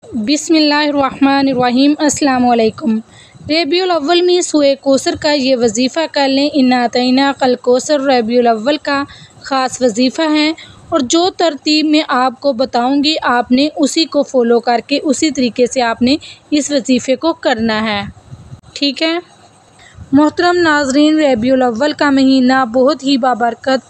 बिस्मिल्लाहिर्रहमानिर्रहीम। अस्सलाम वालेकुम। रबीउल अव्वल में सूरह कौसर का ये वजीफ़ा कर लें। इन्ना अतैना कल कौसर रबीउल अव्वल का ख़ास वजीफ़ा है और जो तरतीब में आपको बताऊंगी आपने उसी को फ़ॉलो करके उसी तरीके से आपने इस वजीफ़े को करना है। ठीक है मोहतरम नाज़रीन, रबीउल अव्वल का महीना बहुत ही बाबरकत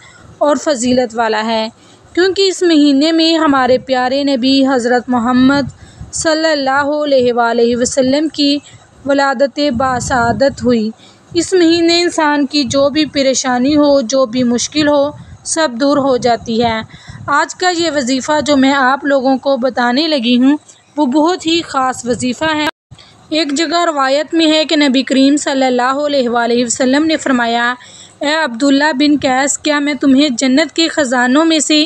और फजीलत वाला है क्योंकि इस महीने में हमारे प्यारे नबी हज़रत मोहम्मद सल्लल्लाहु अलैहि वसल्लम की वलादत बासआदत हुई। इस महीने इंसान की जो भी परेशानी हो, जो भी मुश्किल हो, सब दूर हो जाती है। आज का ये वजीफ़ा जो मैं आप लोगों को बताने लगी हूँ वो बहुत ही ख़ास वजीफ़ा है। एक जगह रवायत में है कि नबी करीम सल्लल्लाहु अलैहि वसल्लम ने फरमाया, ए अब्दुल्ला बिन कैस, क्या मैं तुम्हें जन्नत के ख़जानों में से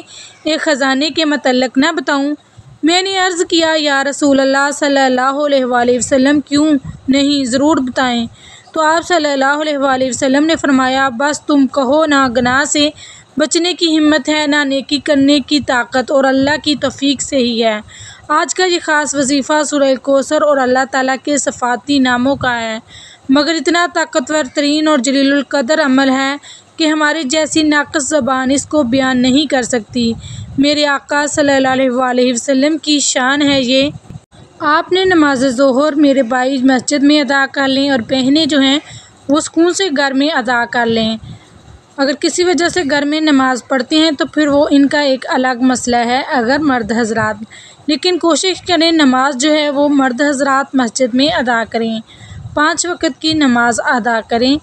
एक ख़जाने के मतलब न बताऊँ? मैंने अर्ज़ किया, या रसूल अल्लाह सल्लल्लाहु अलैहि वसल्लम, क्यों नहीं, ज़रूर बताएं। तो आप सल्लल्लाहु अलैहि वसल्लम ने फरमाया, बस तुम कहो, ना गुनाह से बचने की हिम्मत है, ना नेकी करने की ताकत, और अल्लाह की तौफीक से ही है। आज का ये ख़ास वजीफ़ा सूरह कौसर और अल्लाह ताला के सफ़ाती नामों का है, मगर इतना ताकतवर तरीन और जलीलुल कदर अमल है कि हमारी जैसी नाक़िस ज़बान इसको बयान नहीं कर सकती। मेरे आका सल्लल्लाहु अलैहि वसल्लम की शान है ये। आपने नमाज ज़ोहर मेरे भाई मस्जिद में अदा कर लें और बहनें जो हैं वो सुकून से घर में अदा कर लें। अगर किसी वजह से घर में नमाज़ पढ़ते हैं तो फिर वो इनका एक अलग मसला है अगर मर्द हजरात, लेकिन कोशिश करें नमाज जो है वो मर्द हजरात मस्जिद में अदा करें, 5 वक़्त की नमाज अदा करें।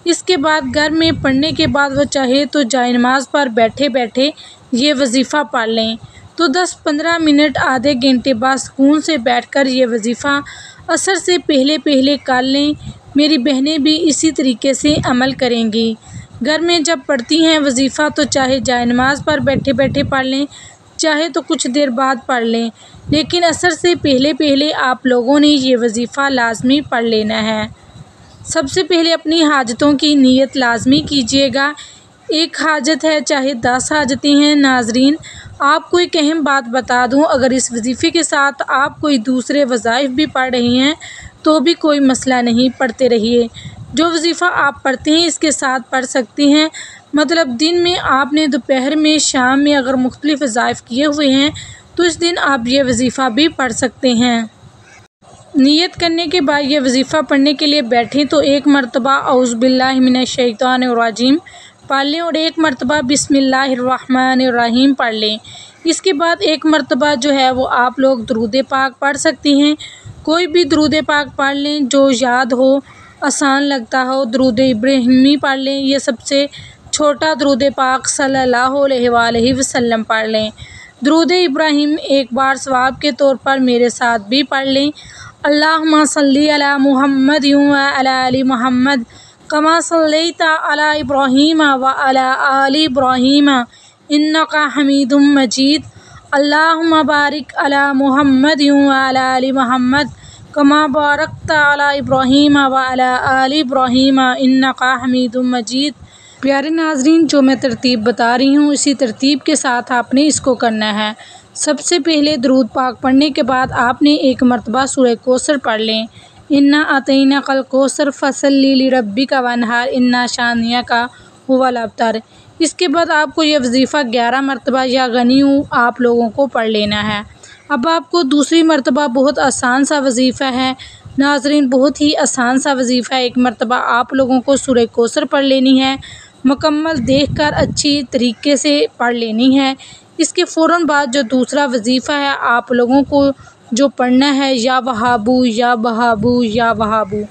इसके बाद घर में पढ़ने के बाद वो चाहे तो जाए नमाज पर बैठे बैठे ये वजीफ़ा पढ़ लें। तो 10-15 मिनट आधे घंटे बाद सुकून से बैठकर ये वजीफ़ा असर से पहले पहले कर लें। मेरी बहनें भी इसी तरीके से अमल करेंगी। घर में जब पढ़ती हैं वजीफ़ा तो चाहे जाए नमाज पर बैठे बैठे पढ़ लें, चाहे तो कुछ देर बाद पढ़ लें, लेकिन असर से पहले पहले आप लोगों ने ये वजीफ़ा लाजमी पढ़ लेना है। सबसे पहले अपनी हाजतों की नीयत लाजमी कीजिएगा। एक हाजत है चाहे 10 हाजतें हैं। नाजरीन, आपको एक अहम बात बता दूं, अगर इस वजीफ़े के साथ आप कोई दूसरे वज़ाइफ भी पढ़ रहे हैं तो भी कोई मसला नहीं, पढ़ते रहिए। जो वजीफ़ा आप पढ़ते हैं इसके साथ पढ़ सकते हैं। मतलब दिन में आपने, दोपहर में, शाम में अगर मुख्तलिफ वज़ाइफ किए हुए हैं तो इस दिन आप ये वजीफ़ा भी पढ़ सकते हैं। नियत करने के बाद ये वजीफ़ा पढ़ने के लिए बैठें तो एक मरतबा औज़ु बिल्लाहि मिनश शैतानिर रजीम पढ़ लें और एक मरतबा बिस्मिल्लाहिर्रहमानिर्रहीम पढ़ लें। इसके बाद एक मरतबा जो है वो आप लोग दुरूद पाक पढ़ सकते हैं। कोई भी दुरूद पाक पढ़ लें जो याद हो, आसान लगता हो। दुरूद इब्राहिमी पढ़ लें, ये सबसे छोटा दुरूद पाक सल्लल्लाहु अलैहि वसल्लम पढ़ लें। दुरूद इब्राहिम एक बार सवाब के तौर पर मेरे साथ भी पढ़ लें। अल्लाहुम्मा सल्ली अला मुहम्मद व अला आलि मुहम्मद कमा सल्लैता अला इब्राहीम व अला आलि इब्राहीम इन्नका हमीदुम मजीद। अल्लाहुम्मा बारिक अला मुहम्मद व अला आलि मुहम्मद कमा बारकता अला इब्राहीम व अला आलि इब्राहीम इन्नका हमीदुम मजीद। प्यारे नाजरीन, जो मैं तरतीब बता रही हूँ इसी तरतीब के साथ आपने इसको करना है। सबसे पहले दुरूद पाक पढ़ने के बाद आपने एक मरतबा सूरह कौसर पढ़ लें। इन्ना अतैना कल कौसर फसल्ली लिरब्बिका वनहार इन्ना शानियका हुवल अबतर। इसके बाद आपको यह वजीफ़ा 11 मरतबा या गनीऊ आप लोगों को पढ़ लेना है। अब आपको दूसरी मरतबा बहुत आसान सा वजीफ़ा है नाजरीन, बहुत ही आसान सा वजीफ़ा। एक मरतबा आप लोगों को सूरह कौसर पढ़ लेनी है, मुकम्मल देखकर अच्छी तरीके से पढ़ लेनी है। इसके फ़ौरन बाद जो दूसरा वजीफ़ा है आप लोगों को जो पढ़ना है, या वहाबू या वहाबू या वहाबू,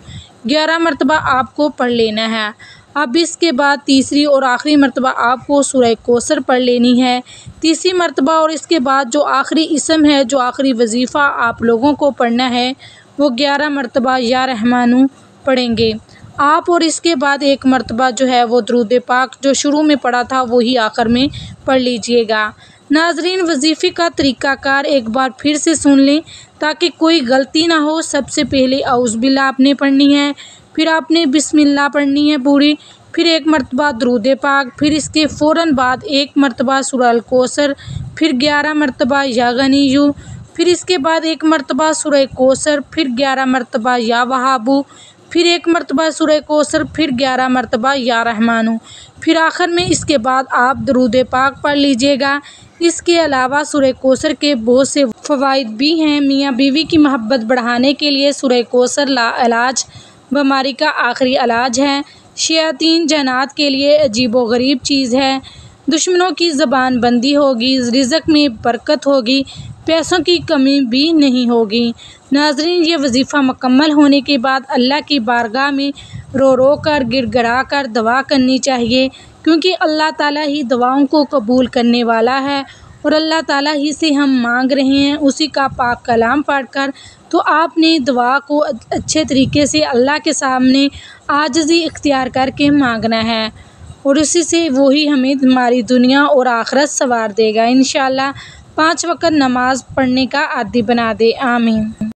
11 मरतबा आपको पढ़ लेना है। अब इसके बाद तीसरी और आखिरी मरतबा आपको सूरह कौसर पढ़ लेनी है, तीसरी मरतबा। और इसके बाद जो आखिरी इसम है, जो आखिरी वजीफ़ा आप लोगों को पढ़ना है वो 11 मरतबा या रहमानू पढ़ेंगे आप। और इसके बाद एक मरतबा जो है वो दुरूद पाक जो शुरू में पढ़ा था वही आखिर में पढ़ लीजिएगा। नाजरीन, वजीफ़े का तरीक़ाकार एक बार फिर से सुन लें ताकि कोई गलती ना हो। सबसे पहले औज़ु बिल्लाह आपने पढ़नी है, फिर आपने बिस्मिल्लाह पढ़नी है पूरी, फिर एक मरतबा दुरूद पाक, फिर इसके फ़ौरन बाद एक मरतबा सूरह अल कौसर, फिर 11 मरतबा या गनीयू, फिर इसके बाद 1 मरतबा सूरह कौसर, फिर 11 मरतबा या वहाबू, फिर 1 मरतबा सूरह कौसर, फिर 11 मरतबा या रहमानू। फिर आखिर में इसके बाद आप दरूद पाक पढ़ लीजिएगा। इसके अलावा सूरह कौसर के बहुत से फ़वाइद भी हैं। मियाँ बीवी की मोहब्बत बढ़ाने के लिए सूरह कौसर लाइलाज बीमारी का आखिरी इलाज है। शयातीन जन्नात के लिए अजीब व गरीब चीज़ है। दुश्मनों की ज़बान बंदी होगी, रिज़्क़ में बरकत होगी, पैसों की कमी भी नहीं होगी। नाज़रीन, ये वजीफ़ा मुकम्मल होने के बाद अल्लाह की बारगाह में रो रो कर गिड़गिड़ा कर दुआ करनी चाहिए, क्योंकि अल्लाह ताला ही दुआओं को कबूल करने वाला है और अल्लाह ताला ही से हम मांग रहे हैं, उसी का पाक कलाम पढ़कर। तो आपने दुआ को अच्छे तरीके से अल्लाह के सामने आजिज़ी इख्तियार करके मांगना है और उसी से वही हमें हमारी दुनिया और आखिरत संवार देगा इंशाअल्लाह। 5 वक़्त नमाज पढ़ने का आदी बना दे। आमीन।